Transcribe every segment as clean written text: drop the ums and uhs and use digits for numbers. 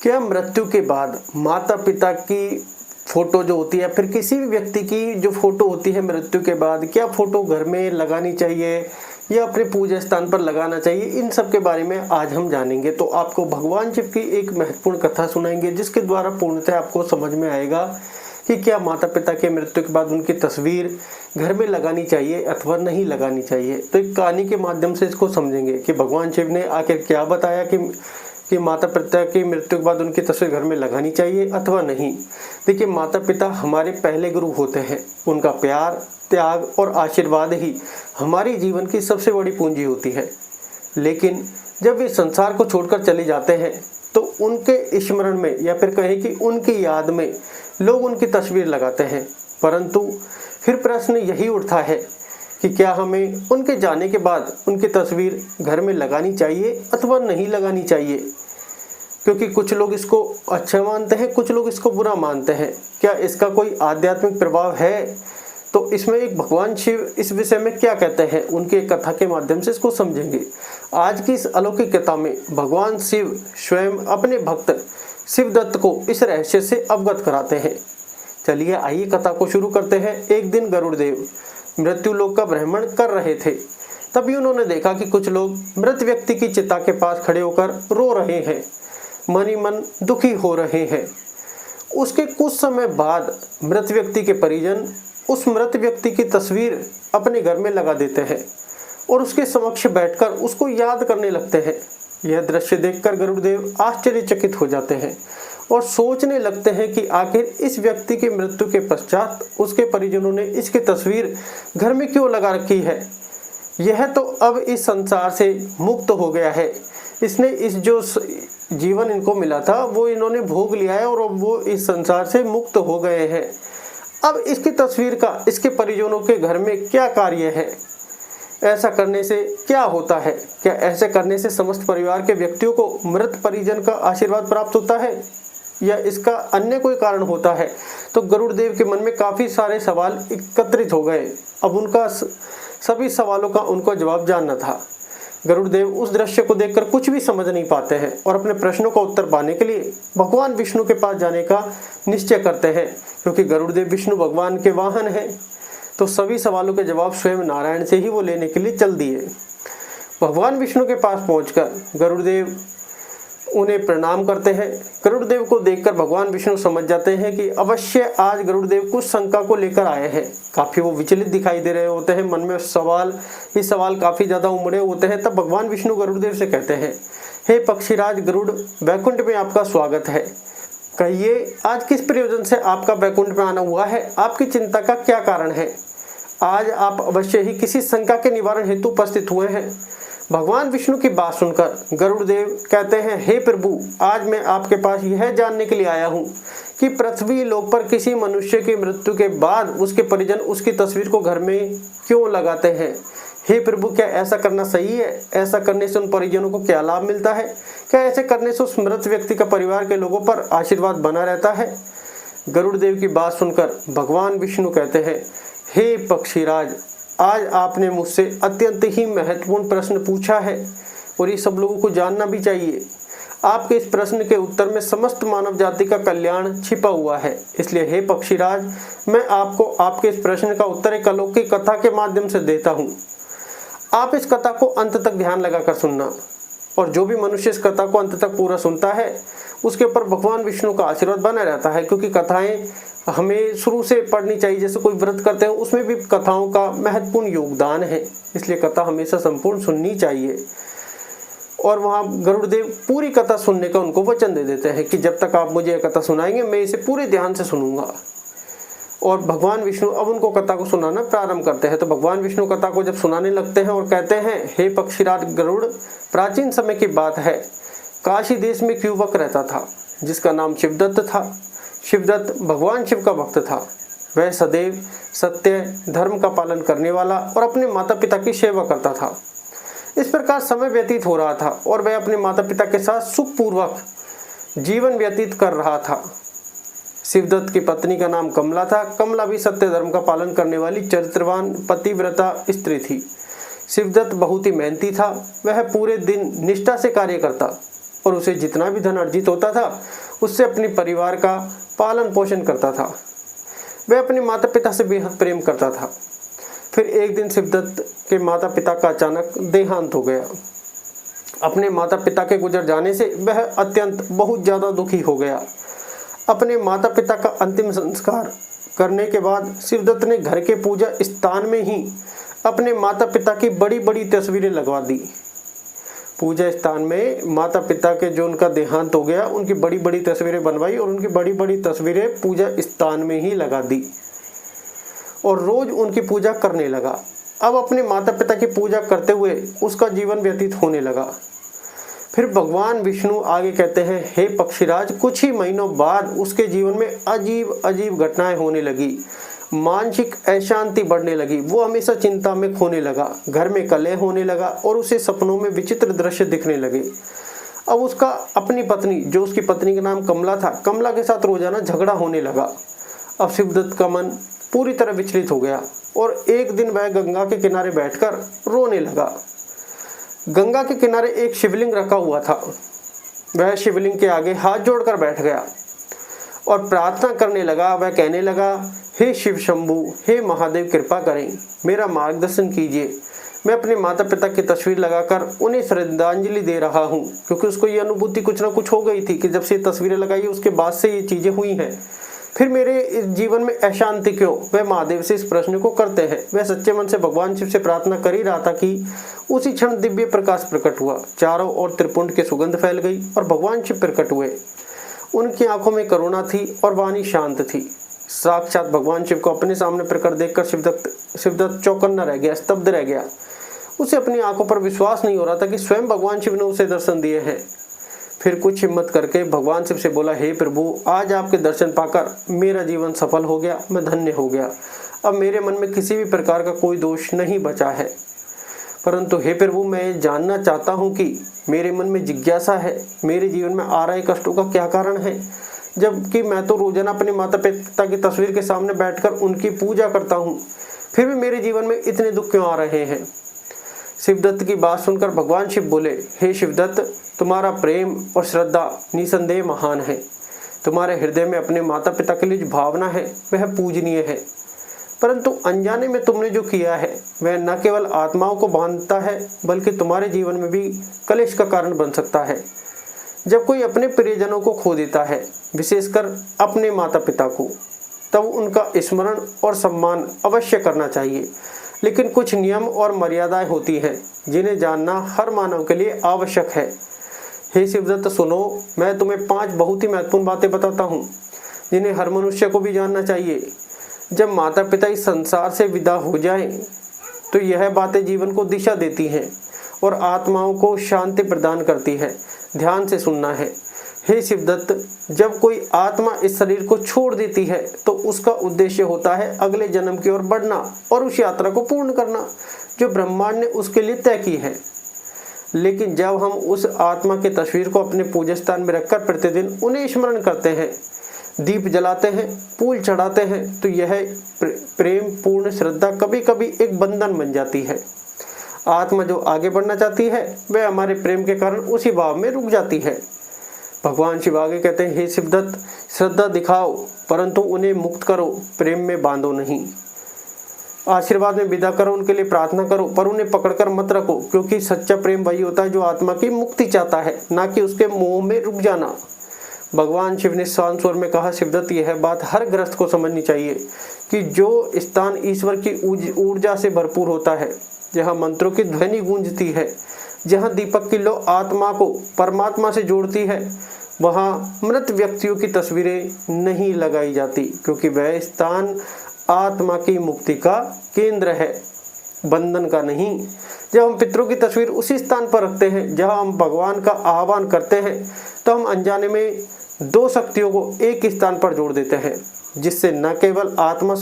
क्या मृत्यु के बाद माता पिता की फोटो जो होती है, फिर किसी भी व्यक्ति की जो फोटो होती है मृत्यु के बाद, क्या फोटो घर में लगानी चाहिए या अपने पूजा स्थान पर लगाना चाहिए, इन सब के बारे में आज हम जानेंगे। तो आपको भगवान शिव की एक महत्वपूर्ण कथा सुनाएंगे जिसके द्वारा पूर्णतः आपको समझ में आएगा कि क्या माता पिता के मृत्यु के बाद उनकी तस्वीर घर में लगानी चाहिए अथवा नहीं लगानी चाहिए। तो एक कहानी के माध्यम से इसको समझेंगे कि भगवान शिव ने आखिर क्या बताया कि माता पिता की मृत्यु के बाद उनकी तस्वीर घर में लगानी चाहिए अथवा नहीं। देखिए, माता पिता हमारे पहले गुरु होते हैं। उनका प्यार, त्याग और आशीर्वाद ही हमारी जीवन की सबसे बड़ी पूंजी होती है। लेकिन जब वे संसार को छोड़कर चले जाते हैं तो उनके स्मरण में या फिर कहें कि उनकी याद में लोग उनकी तस्वीर लगाते हैं। परंतु फिर प्रश्न यही उठता है कि क्या हमें उनके जाने के बाद उनकी तस्वीर घर में लगानी चाहिए अथवा नहीं लगानी चाहिए, क्योंकि कुछ लोग इसको अच्छा मानते हैं, कुछ लोग इसको बुरा मानते हैं। क्या इसका कोई आध्यात्मिक प्रभाव है? तो इसमें एक भगवान शिव इस विषय में क्या कहते हैं, उनके कथा के माध्यम से इसको समझेंगे। आज की इस अलौकिक कथा में भगवान शिव स्वयं अपने भक्त शिवदत्त को इस रहस्य से अवगत कराते हैं। चलिए आइए कथा को शुरू करते हैं। एक दिन गरुड़देव मृत्यु लोक का भ्रमण कर रहे थे। तभी उन्होंने देखा कि कुछ लोग मृत व्यक्ति की चिता के पास खड़े होकर रो रहे हैं, मन ही मन दुखी हो रहे हैं। उसके कुछ समय बाद मृत व्यक्ति के परिजन उस मृत व्यक्ति की तस्वीर अपने घर में लगा देते हैं और उसके समक्ष बैठकर उसको याद करने लगते हैं। यह दृश्य देखकर गरुड़देव आश्चर्यचकित हो जाते हैं और सोचने लगते हैं कि आखिर इस व्यक्ति की मृत्यु के पश्चात उसके परिजनों ने इसकी तस्वीर घर में क्यों लगा रखी है। यह तो अब इस संसार से मुक्त हो गया है। इसने इस जो जीवन इनको मिला था वो इन्होंने भोग लिया है और अब वो इस संसार से मुक्त हो गए हैं। अब इसकी तस्वीर का इसके परिजनों के घर में क्या कार्य है? ऐसा करने से क्या होता है? क्या ऐसे करने से समस्त परिवार के व्यक्तियों को मृत परिजन का आशीर्वाद प्राप्त होता है या इसका अन्य कोई कारण होता है? तो गरुड़देव के मन में काफी सारे सवाल एकत्रित हो गए। अब उनका सभी सवालों का उनको जवाब जानना था। गरुड़देव उस दृश्य को देखकर कुछ भी समझ नहीं पाते हैं और अपने प्रश्नों का उत्तर पाने के लिए भगवान विष्णु के पास जाने का निश्चय करते हैं, क्योंकि गरुड़देव विष्णु भगवान के वाहन हैं। तो सभी सवालों के जवाब स्वयं नारायण से ही वो लेने के लिए चल दिए। भगवान विष्णु के पास पहुंचकर गरुड़देव उन्हें प्रणाम करते हैं। गरुड़देव को देखकर भगवान विष्णु समझ जाते हैं कि अवश्य आज गरुड़देव कुछ शंका को लेकर आए हैं। काफी वो विचलित दिखाई दे रहे होते हैं, मन में ये सवाल काफी ज्यादा उमड़े होते हैं। तब भगवान विष्णु गरुड़देव से कहते हैं, हे पक्षीराज गरुड़, वैकुंठ में आपका स्वागत है। कहिए आज किस प्रयोजन से आपका वैकुंठ में आना हुआ है? आपकी चिंता का क्या कारण है? आज आप अवश्य ही किसी शंका के निवारण हेतु उपस्थित हुए हैं। भगवान विष्णु की बात सुनकर गरुड़देव कहते हैं, हे प्रभु, आज मैं आपके पास यह जानने के लिए आया हूँ कि पृथ्वी लोक पर किसी मनुष्य की मृत्यु के बाद उसके परिजन उसकी तस्वीर को घर में क्यों लगाते हैं। हे प्रभु, क्या ऐसा करना सही है? ऐसा करने से उन परिजनों को क्या लाभ मिलता है? क्या ऐसे करने से उस मृत व्यक्ति का परिवार के लोगों पर आशीर्वाद बना रहता है? गरुड़देव की बात सुनकर भगवान विष्णु कहते हैं, हे पक्षीराज, आज आपने मुझसे अत्यंत ही महत्वपूर्ण प्रश्न पूछा है और ये सब लोगों को जानना भी चाहिए। आपके इस प्रश्न के उत्तर में समस्त मानव जाति का कल्याण छिपा हुआ है। इसलिए हे पक्षीराज, मैं आपको आपके इस प्रश्न का उत्तर एक अलौकिक कथा के माध्यम से देता हूँ। आप इस कथा को अंत तक ध्यान लगाकर सुनना, और जो भी मनुष्य इस कथा को अंत तक पूरा सुनता है उसके ऊपर भगवान विष्णु का आशीर्वाद बना रहता है। क्योंकि कथाएं हमें शुरू से पढ़नी चाहिए। जैसे कोई व्रत करते हैं उसमें भी कथाओं का महत्वपूर्ण योगदान है, इसलिए कथा हमेशा संपूर्ण सुननी चाहिए। और वहाँ गरुड़देव पूरी कथा सुनने का उनको वचन दे देते हैं कि जब तक आप मुझे यह कथा सुनाएंगे मैं इसे पूरे ध्यान से सुनूंगा। और भगवान विष्णु अब उनको कथा को सुनाना प्रारंभ करते हैं। तो भगवान विष्णु कथा को जब सुनाने लगते हैं और कहते हैं, हे पक्षीराज गरुड़, प्राचीन समय की बात है, काशी देश में एक युवक रहता था जिसका नाम शिवदत्त था। शिवदत्त भगवान शिव का भक्त था। वह सदैव सत्य धर्म का पालन करने वाला और अपने माता पिता की सेवा करता था। इस प्रकार समय व्यतीत हो रहा था और वह अपने माता पिता के साथ सुखपूर्वक जीवन व्यतीत कर रहा था। शिवदत्त की पत्नी का नाम कमला था। कमला भी सत्य धर्म का पालन करने वाली चरित्रवान पतिव्रता स्त्री थी। शिवदत्त बहुत ही मेहनती था। वह पूरे दिन निष्ठा से कार्य करता और उसे जितना भी धन अर्जित होता था उससे अपने परिवार का पालन पोषण करता था। वह अपने माता पिता से बेहद प्रेम करता था। फिर एक दिन शिवदत्त के माता पिता का अचानक देहांत हो गया। अपने माता पिता के गुजर जाने से वह अत्यंत बहुत ज़्यादा दुखी हो गया। अपने माता पिता का अंतिम संस्कार करने के बाद शिवदत्त ने घर के पूजा स्थान में ही अपने माता पिता की बड़ी बड़ी तस्वीरें लगवा दी। पूजा स्थान में माता पिता के जो उनका देहांत हो गया उनकी बड़ी बड़ी तस्वीरें बनवाई और उनकी बड़ी बड़ी तस्वीरें पूजा स्थान में ही लगा दी और रोज उनकी पूजा करने लगा। अब अपने माता पिता की पूजा करते हुए उसका जीवन व्यतीत होने लगा। फिर भगवान विष्णु आगे कहते हैं, हे पक्षीराज, कुछ ही महीनों बाद उसके जीवन में अजीब अजीब घटनाएं होने लगी। मानसिक अशांति बढ़ने लगी। वो हमेशा चिंता में खोने लगा। घर में कलह होने लगा और उसे सपनों में विचित्र दृश्य दिखने लगे। अब उसका अपनी पत्नी, जो उसकी पत्नी का नाम कमला था, कमला के साथ रोजाना झगड़ा होने लगा। अब शिवदत्त का मन पूरी तरह विचलित हो गया और एक दिन वह गंगा के किनारे बैठकर रोने लगा। गंगा के किनारे एक शिवलिंग रखा हुआ था। वह शिवलिंग के आगे हाथ जोड़कर बैठ गया और प्रार्थना करने लगा। वह कहने लगा, हे शिव शंभु, हे महादेव, कृपा करें, मेरा मार्गदर्शन कीजिए। मैं अपने माता पिता की तस्वीर लगाकर उन्हें श्रद्धांजलि दे रहा हूँ, क्योंकि उसको ये अनुभूति कुछ ना कुछ हो गई थी कि जब से तस्वीरें लगाई उसके बाद से ये चीज़ें हुई हैं। फिर मेरे जीवन में अशांति क्यों? वह महादेव से इस प्रश्न को करते हैं। वह सच्चे मन से भगवान शिव से प्रार्थना कर ही रहा था कि उसी क्षण दिव्य प्रकाश प्रकट हुआ। चारों ओर त्रिपुंड की सुगंध फैल गई और भगवान शिव प्रकट हुए। उनकी आंखों में करुणा थी और वाणी शांत थी। साक्षात भगवान शिव को अपने सामने प्रकट देखकर शिवदत्त चौकन्ना रह गया, स्तब्ध रह गया। उसे अपनी आंखों पर विश्वास नहीं हो रहा था कि स्वयं भगवान शिव ने उसे दर्शन दिए हैं। फिर कुछ हिम्मत करके भगवान शिव से बोला, हे प्रभु, आज आपके दर्शन पाकर मेरा जीवन सफल हो गया, मैं धन्य हो गया। अब मेरे मन में किसी भी प्रकार का कोई दोष नहीं बचा है। परंतु हे प्रभु, मैं जानना चाहता हूँ कि मेरे मन में जिज्ञासा है, मेरे जीवन में आ रहे कष्टों का क्या कारण है, जबकि मैं तो रोजाना अपने माता पिता की तस्वीर के सामने बैठकर उनकी पूजा करता हूँ, फिर भी मेरे जीवन में इतने दुख क्यों आ रहे हैं। शिवदत्त की बात सुनकर भगवान शिव बोले, हे शिवदत्त, तुम्हारा प्रेम और श्रद्धा निसंदेह महान है। तुम्हारे हृदय में अपने माता पिता के लिए जो भावना है वह पूजनीय है, परंतु अनजाने में तुमने जो किया है वह न केवल आत्माओं को बांधता है बल्कि तुम्हारे जीवन में भी कलेश का कारण बन सकता है। जब कोई अपने प्रियजनों को खो देता है, विशेषकर अपने माता पिता को, तब उनका स्मरण और सम्मान अवश्य करना चाहिए, लेकिन कुछ नियम और मर्यादाएं होती हैं जिन्हें जानना हर मानव के लिए आवश्यक है। हे शिवदत्त, सुनो, मैं तुम्हें 5 बहुत ही महत्वपूर्ण बातें बताता हूँ जिन्हें हर मनुष्य को भी जानना चाहिए। जब माता पिता इस संसार से विदा हो जाएं, तो यह बातें जीवन को दिशा देती हैं और आत्माओं को शांति प्रदान करती है। ध्यान से सुनना है। हे शिवदत्त, जब कोई आत्मा इस शरीर को छोड़ देती है तो उसका उद्देश्य होता है अगले जन्म की ओर बढ़ना और उस यात्रा को पूर्ण करना जो ब्रह्मांड ने उसके लिए तय की है। लेकिन जब हम उस आत्मा की तस्वीर को अपने पूजा स्थान में रखकर प्रतिदिन उन्हें स्मरण करते हैं, दीप जलाते हैं, फूल चढ़ाते हैं, तो यह प्रेम पूर्ण श्रद्धा कभी कभी एक बंधन बन जाती है। आत्मा जो आगे बढ़ना चाहती है वह हमारे प्रेम के कारण उसी भाव में रुक जाती है। भगवान शिव आगे कहते हैं, हे शिवदत्त, श्रद्धा दिखाओ परंतु उन्हें मुक्त करो, प्रेम में बांधो नहीं। आशीर्वाद में विदा करो, उनके लिए प्रार्थना करो, पर उन्हें पकड़कर मत रखो, क्योंकि सच्चा प्रेम वही होता है जो आत्मा की मुक्ति चाहता है, ना कि उसके मोह में रुक जाना। भगवान शिव ने शांत स्वर में कहा, शिवदत्त, यह बात हर गृहस्थ को समझनी चाहिए कि जो स्थान ईश्वर की ऊर्जा से भरपूर होता है, जहाँ मंत्रों की ध्वनि गूंजती है, जहाँ दीपक की लौ आत्मा को परमात्मा से जोड़ती है, वहाँ मृत व्यक्तियों की तस्वीरें नहीं लगाई जाती, क्योंकि वह स्थान आत्मा की मुक्ति का केंद्र है, बंधन का नहीं। जब हम पितरों की तस्वीर उसी स्थान पर रखते हैं जहाँ हम भगवान का आह्वान करते हैं, तो हम अनजाने में 2 शक्तियों को एक स्थान पर जोड़ देते हैं, जिससे न केवल आत्मा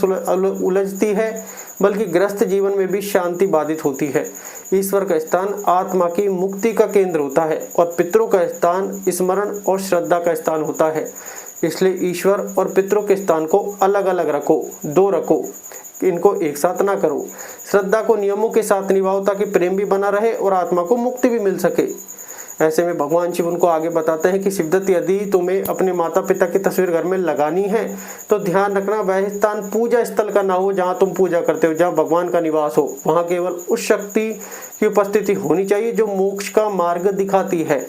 उलझती है बल्कि गृहस्थ जीवन में भी शांति बाधित होती है। ईश्वर का स्थान आत्मा की मुक्ति का केंद्र होता है और पितरों का स्थान स्मरण और श्रद्धा का स्थान होता है। इसलिए ईश्वर और पितरों के स्थान को अलग अलग रखो, 2 रखो, इनको एक साथ ना करो। श्रद्धा को नियमों के साथ निभाओ ताकि प्रेम भी बना रहे और आत्मा को मुक्ति भी मिल सके। ऐसे में भगवान शिव उनको आगे बताते हैं कि शिवदत्त, यदि तुम्हें अपने माता पिता की तस्वीर घर में लगानी है तो ध्यान रखना वह स्थान पूजा स्थल का ना हो जहां तुम पूजा करते हो, जहां भगवान का निवास हो। वहां केवल उस शक्ति की उपस्थिति होनी चाहिए जो मोक्ष का मार्ग दिखाती है।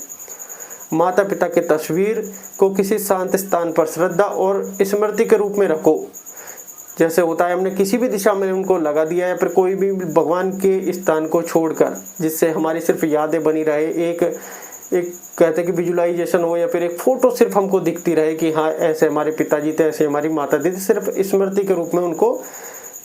माता पिता की तस्वीर को किसी शांत स्थान पर श्रद्धा और स्मृति के रूप में रखो। जैसे होता है हमने किसी भी दिशा में उनको लगा दिया है, फिर कोई भी भगवान के स्थान को छोड़कर, जिससे हमारी सिर्फ यादें बनी रहे, एक कहते कि विजुअलाइजेशन हो, या फिर एक फोटो सिर्फ हमको दिखती रहे कि हाँ ऐसे हमारे पिताजी थे, ऐसे हमारी माता जी थी, सिर्फ स्मृति के रूप में उनको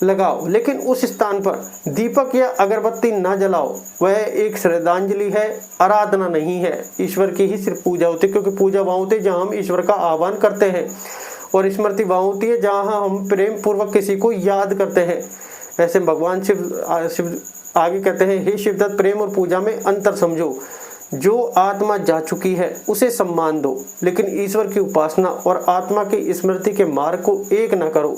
लगाओ। लेकिन उस स्थान पर दीपक या अगरबत्ती ना जलाओ, वह एक श्रद्धांजलि है, आराधना नहीं है। ईश्वर की ही सिर्फ पूजा होती है, क्योंकि पूजा वहाँ होती है जहाँ हम ईश्वर का आह्वान करते हैं, और स्मृति वहाँ होती है जहाँ हम प्रेम पूर्वक किसी को याद करते हैं। ऐसे भगवान शिव आगे कहते हैं, हे शिवदत्त, प्रेम और पूजा में अंतर समझो। जो आत्मा जा चुकी है उसे सम्मान दो, लेकिन ईश्वर की उपासना और आत्मा की स्मृति के मार्ग को एक न करो।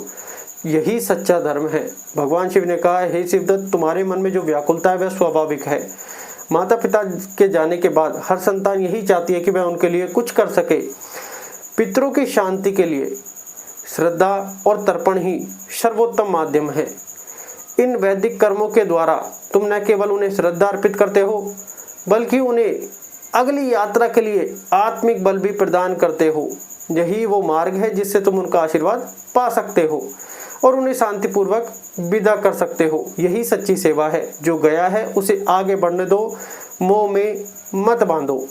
यही सच्चा धर्म है। भगवान शिव ने कहा, हे शिवदत्त, तुम्हारे मन में जो व्याकुलता है वह स्वाभाविक है। माता पिता के जाने के बाद हर संतान यही चाहती है कि वह उनके लिए कुछ कर सके। पितरों की शांति के लिए श्रद्धा और तर्पण ही सर्वोत्तम माध्यम है। इन वैदिक कर्मों के द्वारा तुम न केवल उन्हें श्रद्धा अर्पित करते हो, बल्कि उन्हें अगली यात्रा के लिए आत्मिक बल भी प्रदान करते हो। यही वो मार्ग है जिससे तुम उनका आशीर्वाद पा सकते हो और उन्हें शांतिपूर्वक विदा कर सकते हो। यही सच्ची सेवा है। जो गया है उसे आगे बढ़ने दो, मोह में मत बांधो,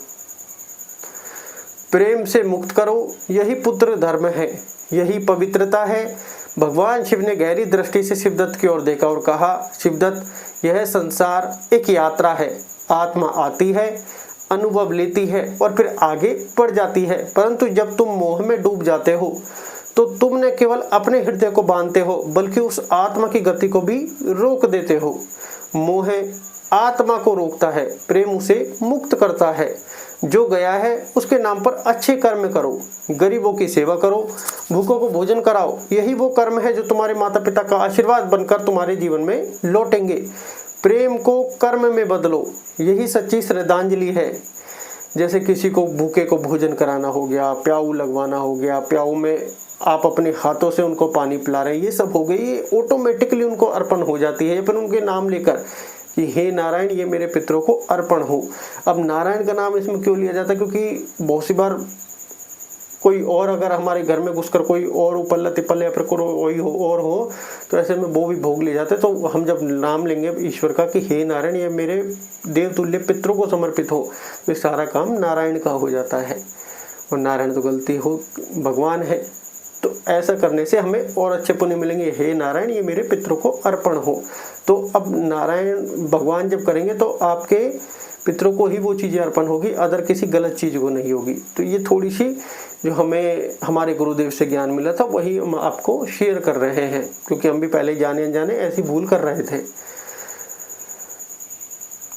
प्रेम से मुक्त करो। यही पुत्र धर्म है, यही पवित्रता है। भगवान शिव ने गहरी दृष्टि से शिवदत्त की ओर देखा और कहा, शिवदत्त, यह संसार एक यात्रा है। आत्मा आती है, अनुभव लेती है और फिर आगे बढ़ जाती है, परंतु जब तुम मोह में डूब जाते हो तो तुम न केवल अपने हृदय को बांधते हो, बल्कि उस आत्मा की गति को भी रोक देते हो। मोह आत्मा को रोकता है, प्रेम उसे मुक्त करता है। जो गया है उसके नाम पर अच्छे कर्म करो, गरीबों की सेवा करो, भूखों को भोजन कराओ। यही वो कर्म है जो तुम्हारे माता पिता का आशीर्वाद बनकर तुम्हारे जीवन में लौटेंगे। प्रेम को कर्म में बदलो, यही सच्ची श्रद्धांजलि है। जैसे किसी को भूखे को भोजन कराना हो गया, प्याऊ लगवाना हो गया, प्याऊ में आप अपने हाथों से उनको पानी पिला रहे हैं, ये सब हो गई, ये ऑटोमेटिकली उनको अर्पण हो जाती है। फिर उनके नाम लेकर कि हे नारायण, ये मेरे पितरों को अर्पण हो। अब नारायण का नाम इसमें क्यों लिया जाता है? क्योंकि बहुत सी बार कोई और अगर हमारे घर में घुसकर कोई और उपल्ला तिपल्ला या फिर कोई और हो तो ऐसे में वो भी भोग ले जाते हैं। तो हम जब नाम लेंगे ईश्वर का कि हे नारायण, ये मेरे देवतुल्य पितरों को समर्पित हो, तो सारा काम नारायण का हो जाता है। और नारायण तो गलती हो भगवान है, तो ऐसा करने से हमें और अच्छे पुण्य मिलेंगे। हे नारायण, ये मेरे पितरों को अर्पण हो। तो अब नारायण भगवान जब करेंगे तो आपके पितरों को ही वो चीज़ें अर्पण होगी, अदर किसी गलत चीज़ को नहीं होगी। तो ये थोड़ी सी जो हमें हमारे गुरुदेव से ज्ञान मिला था वही हम आपको शेयर कर रहे हैं, क्योंकि हम भी पहले जाने अनजाने ऐसी भूल कर रहे थे।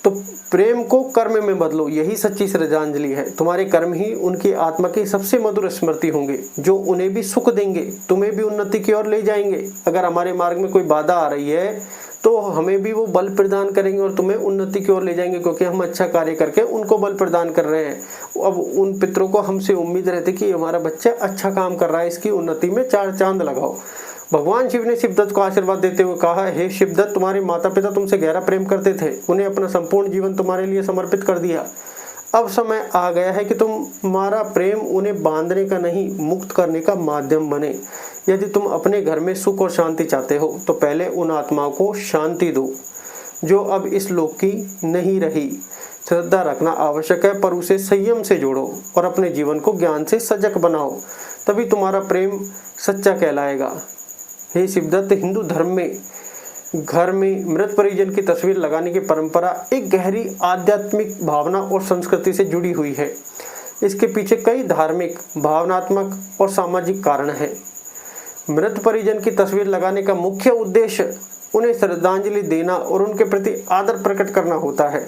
तो प्रेम को कर्म में बदलो, यही सच्ची श्रद्धांजलि है। तुम्हारे कर्म ही उनकी आत्मा की सबसे मधुर स्मृति होंगे, जो उन्हें भी सुख देंगे, तुम्हें भी उन्नति की ओर ले जाएंगे। अगर हमारे मार्ग में कोई बाधा आ रही है तो हमें भी वो बल प्रदान करेंगे और तुम्हें उन्नति की ओर ले जाएंगे, क्योंकि हम अच्छा कार्य करके उनको बल प्रदान कर रहे हैं। अब उन पितरों को हमसे उम्मीद रहती कि हमारा बच्चा अच्छा काम कर रहा है, इसकी उन्नति में चार चांद लगाओ। भगवान शिव ने शिवदत्त को आशीर्वाद देते हुए कहा, हे शिवदत्त, तुम्हारे माता पिता तुमसे गहरा प्रेम करते थे, उन्हें अपना संपूर्ण जीवन तुम्हारे लिए समर्पित कर दिया। अब समय आ गया है कि तुम्हारा प्रेम उन्हें बांधने का नहीं, मुक्त करने का माध्यम बने। यदि तुम अपने घर में सुख और शांति चाहते हो तो पहले उन आत्माओं को शांति दो जो अब इस लोक की नहीं रही। श्रद्धा रखना आवश्यक है, पर उसे संयम से जोड़ो और अपने जीवन को ज्ञान से सजग बनाओ, तभी तुम्हारा प्रेम सच्चा कहलाएगा। हे शिवदत्त, हिंदू धर्म में घर में मृत परिजन की तस्वीर लगाने की परंपरा एक गहरी आध्यात्मिक भावना और संस्कृति से जुड़ी हुई है। इसके पीछे कई धार्मिक, भावनात्मक और सामाजिक कारण हैं। मृत परिजन की तस्वीर लगाने का मुख्य उद्देश्य उन्हें श्रद्धांजलि देना और उनके प्रति आदर प्रकट करना होता है।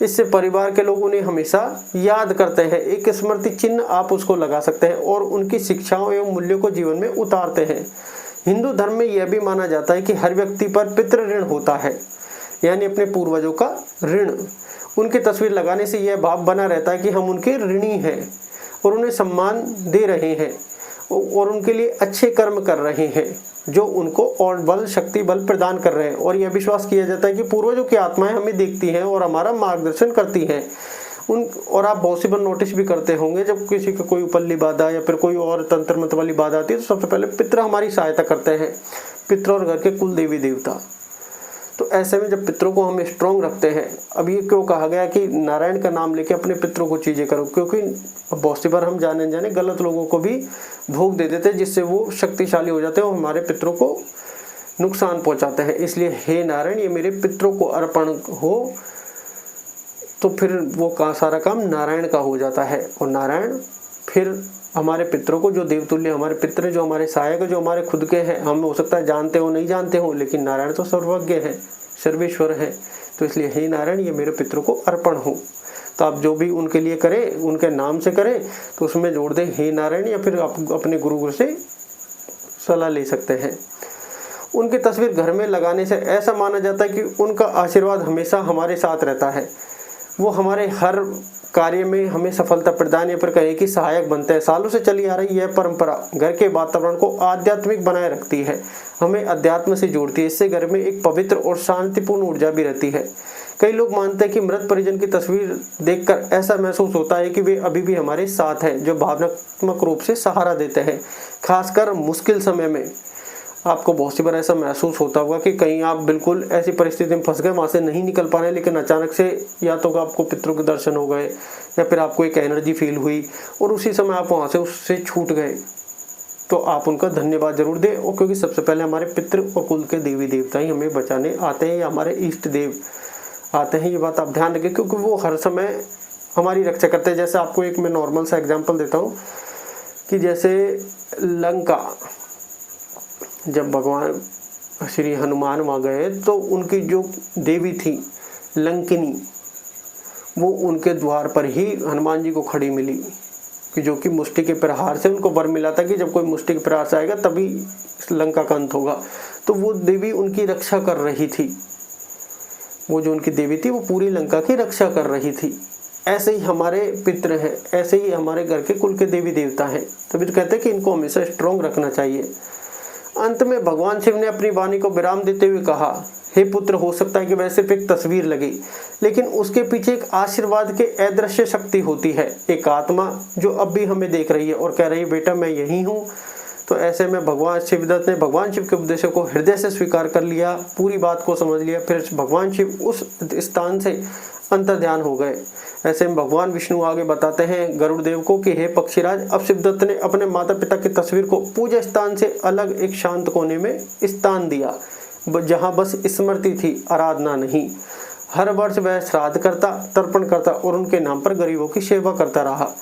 इससे परिवार के लोग उन्हें हमेशा याद करते हैं। एक स्मृति चिन्ह आप उसको लगा सकते हैं और उनकी शिक्षाओं एवं मूल्यों को जीवन में उतारते हैं। हिंदू धर्म में यह भी माना जाता है कि हर व्यक्ति पर पितृ ऋण होता है, यानी अपने पूर्वजों का ऋण, उनकी तस्वीर लगाने से यह भाव बना रहता है कि हम उनके ऋणी हैं और उन्हें सम्मान दे रहे हैं और उनके लिए अच्छे कर्म कर रहे हैं जो उनको और बल शक्ति बल प्रदान कर रहे हैं। और यह विश्वास किया जाता है कि पूर्वजों की आत्माएं हमें देखती हैं और हमारा मार्गदर्शन करती हैं। और आप बहुत सी बार नोटिस भी करते होंगे जब किसी का कोई उपल्ली बाधा या फिर कोई और तंत्र मंत्र वाली बाधा आती है तो सबसे पहले पितृ हमारी सहायता करते हैं, पितृ और घर के कुल देवी देवता। तो ऐसे में जब पितरों को हम स्ट्रॉन्ग रखते हैं, अब ये क्यों कहा गया कि नारायण का नाम लेके अपने पितरों को चीज़ें करो, क्योंकि बहुत सी बार हम जाने जाने गलत लोगों को भी भोग दे देते हैं जिससे वो शक्तिशाली हो जाते हैं और हमारे पितरों को नुकसान पहुंचाते हैं। इसलिए हे नारायण ये मेरे पितरों को अर्पण हो, तो फिर वो सारा काम नारायण का हो जाता है। और नारायण फिर हमारे पितरों को, जो देवतुल्य हमारे पितर जो हमारे सहायक जो हमारे खुद के हैं, हम हो सकता है जानते हो नहीं जानते हो, लेकिन नारायण तो सर्वज्ञ है, सर्वेश्वर है। तो इसलिए हे नारायण ये मेरे पितरों को अर्पण हो। तो आप जो भी उनके लिए करें, उनके नाम से करें, तो उसमें जोड़ दें हे नारायण, या फिर आप अपने गुरु से सलाह ले सकते हैं। उनकी तस्वीर घर में लगाने से ऐसा माना जाता है कि उनका आशीर्वाद हमेशा हमारे साथ रहता है। वो हमारे हर कार्य में हमें सफलता प्रदान या फिर कहें कि सहायक बनते हैं। सालों से चली आ रही यह परंपरा घर के वातावरण को आध्यात्मिक बनाए रखती है, हमें अध्यात्म से जोड़ती है। इससे घर में एक पवित्र और शांतिपूर्ण ऊर्जा भी रहती है। कई लोग मानते हैं कि मृत परिजन की तस्वीर देखकर ऐसा महसूस होता है कि वे अभी भी हमारे साथ हैं, जो भावनात्मक रूप से सहारा देते हैं, खासकर मुश्किल समय में। आपको बहुत सी बार ऐसा महसूस होता होगा कि कहीं आप बिल्कुल ऐसी परिस्थिति में फंस गए, वहाँ से नहीं निकल पा रहे, लेकिन अचानक से या तो आपको पितरों के दर्शन हो गए या फिर आपको एक एनर्जी फील हुई और उसी समय आप वहाँ से उससे छूट गए। तो आप उनका धन्यवाद जरूर दें, और क्योंकि सबसे पहले हमारे पितृ और कुल के देवी देवता ही हमें बचाने आते हैं या हमारे इष्ट देव आते हैं। ये बात आप ध्यान रखें, क्योंकि वो हर समय हमारी रक्षा करते हैं। जैसे आपको एक मैं नॉर्मल सा एग्जाम्पल देता हूँ कि जैसे लंका, जब भगवान श्री हनुमान वहाँ गए तो उनकी जो देवी थी लंकिनी, वो उनके द्वार पर ही हनुमान जी को खड़ी मिली, कि जो कि मुष्टि के प्रहार से उनको वर मिला था कि जब कोई मुष्टि के प्रहार से आएगा तभी लंका का अंत होगा। तो वो देवी उनकी रक्षा कर रही थी, वो जो उनकी देवी थी वो पूरी लंका की रक्षा कर रही थी। ऐसे ही हमारे पितृ हैं, ऐसे ही हमारे घर के कुल के देवी देवता हैं। तभी तो कहते हैं कि इनको हमेशा स्ट्रॉन्ग रखना चाहिए। अंत में भगवान शिव ने अपनी वाणी को विराम देते हुए कहा, हे पुत्र, हो सकता है कि वह सिर्फ एक तस्वीर लगे, लेकिन उसके पीछे एक आशीर्वाद के अदृश्य शक्ति होती है, एक आत्मा जो अब भी हमें देख रही है और कह रही है बेटा मैं यही हूँ। तो ऐसे में भगवान शिवदत्त ने भगवान शिव के उपदेशों को हृदय से स्वीकार कर लिया, पूरी बात को समझ लिया। फिर भगवान शिव उस स्थान से अंतर्ध्यान हो गए। ऐसे में भगवान विष्णु आगे बताते हैं गरुड़ देव को कि हे पक्षीराज, अब शिवदत्त ने अपने माता पिता की तस्वीर को पूजा स्थान से अलग एक शांत कोने में स्थान दिया, जहाँ बस स्मृति थी, आराधना नहीं। हर वर्ष वह श्राद्ध करता, तर्पण करता और उनके नाम पर गरीबों की सेवा करता रहा।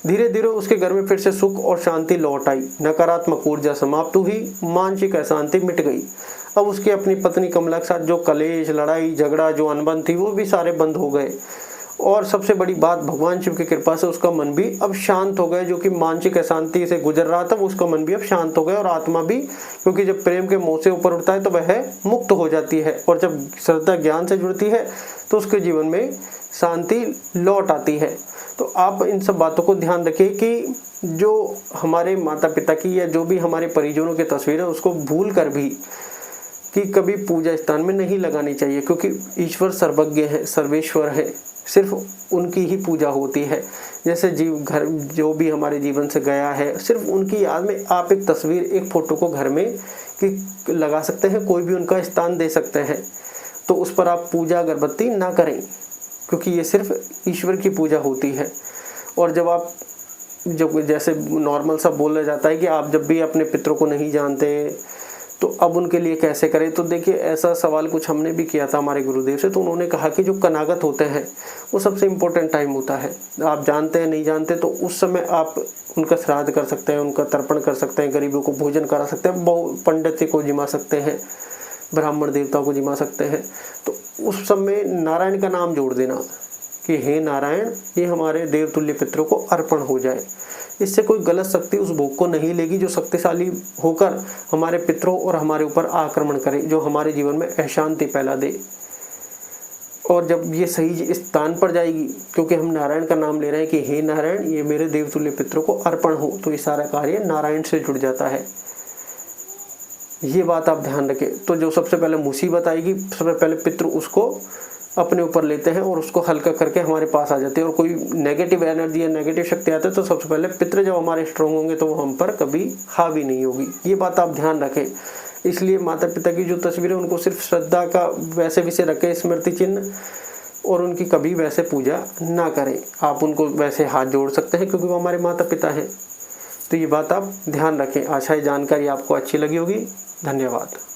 धीरे धीरे उसके घर में फिर से सुख और शांति लौट आई, नकारात्मक ऊर्जा समाप्त हुई, मानसिक अशांति मिट गई। अब उसकी अपनी पत्नी कमला के साथ जो कलेश, लड़ाई झगड़ा, जो अनबन थी, वो भी सारे बंद हो गए। और सबसे बड़ी बात, भगवान शिव की कृपा से उसका मन भी अब शांत हो गया। जो कि मानसिक अशांति से गुजर रहा था, उसका मन भी अब शांत हो गया और आत्मा भी, क्योंकि जब प्रेम के मोह से ऊपर उठता है तो वह मुक्त हो जाती है, और जब श्रद्धा ज्ञान से जुड़ती है तो उसके जीवन में शांति लौट आती है। तो आप इन सब बातों को ध्यान रखें कि जो हमारे माता पिता की या जो भी हमारे परिजनों की तस्वीर है, उसको भूल कर भी कि कभी पूजा स्थान में नहीं लगानी चाहिए, क्योंकि ईश्वर सर्वज्ञ है, सर्वेश्वर है, सिर्फ उनकी ही पूजा होती है। जैसे घर जो भी हमारे जीवन से गया है, सिर्फ उनकी याद में आप एक तस्वीर, एक फोटो को घर में कि लगा सकते हैं, कोई भी उनका स्थान दे सकते हैं। तो उस पर आप पूजा अगरबत्ती ना करें, क्योंकि ये सिर्फ ईश्वर की पूजा होती है। और जब जैसे नॉर्मल सा बोला जाता है कि आप जब भी अपने पितरों को नहीं जानते तो अब उनके लिए कैसे करें, तो देखिए ऐसा सवाल कुछ हमने भी किया था हमारे गुरुदेव से। तो उन्होंने कहा कि जो कनागत होते हैं वो सबसे इम्पोर्टेंट टाइम होता है। आप जानते हैं नहीं जानते, तो उस समय आप उनका श्राद्ध कर सकते हैं, उनका तर्पण कर सकते हैं, गरीबों को भोजन करा सकते हैं, पंडित को जिमा सकते हैं, ब्राह्मण देवताओं को जिमा सकते हैं। तो उस समय नारायण का नाम जोड़ देना कि हे नारायण, ये हमारे देवतुल्य पितरों को अर्पण हो जाए। इससे कोई गलत शक्ति उस भोग को नहीं लेगी जो शक्तिशाली होकर हमारे पितरों और हमारे ऊपर आक्रमण करे, जो हमारे जीवन में अशांति फैला दे। और जब ये सही स्थान पर जाएगी, क्योंकि हम नारायण का नाम ले रहे हैं कि हे नारायण, ये मेरे देवतुल्य पितरों को अर्पण हो, तो ये सारा कार्य नारायण से जुड़ जाता है। ये बात आप ध्यान रखें। तो जो सबसे पहले मुसीबत आएगी, सबसे पहले पितृ उसको अपने ऊपर लेते हैं और उसको हल्का करके हमारे पास आ जाते हैं। और कोई नेगेटिव एनर्जी या नेगेटिव शक्ति आते हैं तो सबसे पहले पितृ जब हमारे स्ट्रांग होंगे तो वो हम पर कभी हावी नहीं होगी। ये बात आप ध्यान रखें। इसलिए माता पिता की जो तस्वीरें उनको सिर्फ श्रद्धा का वैसे विषय रखें, स्मृति चिन्ह, और उनकी कभी वैसे पूजा ना करें। आप उनको वैसे हाथ जोड़ सकते हैं क्योंकि वो हमारे माता पिता हैं। तो ये बात आप ध्यान रखें। आशा है जानकारी आपको अच्छी लगी होगी। धन्यवाद।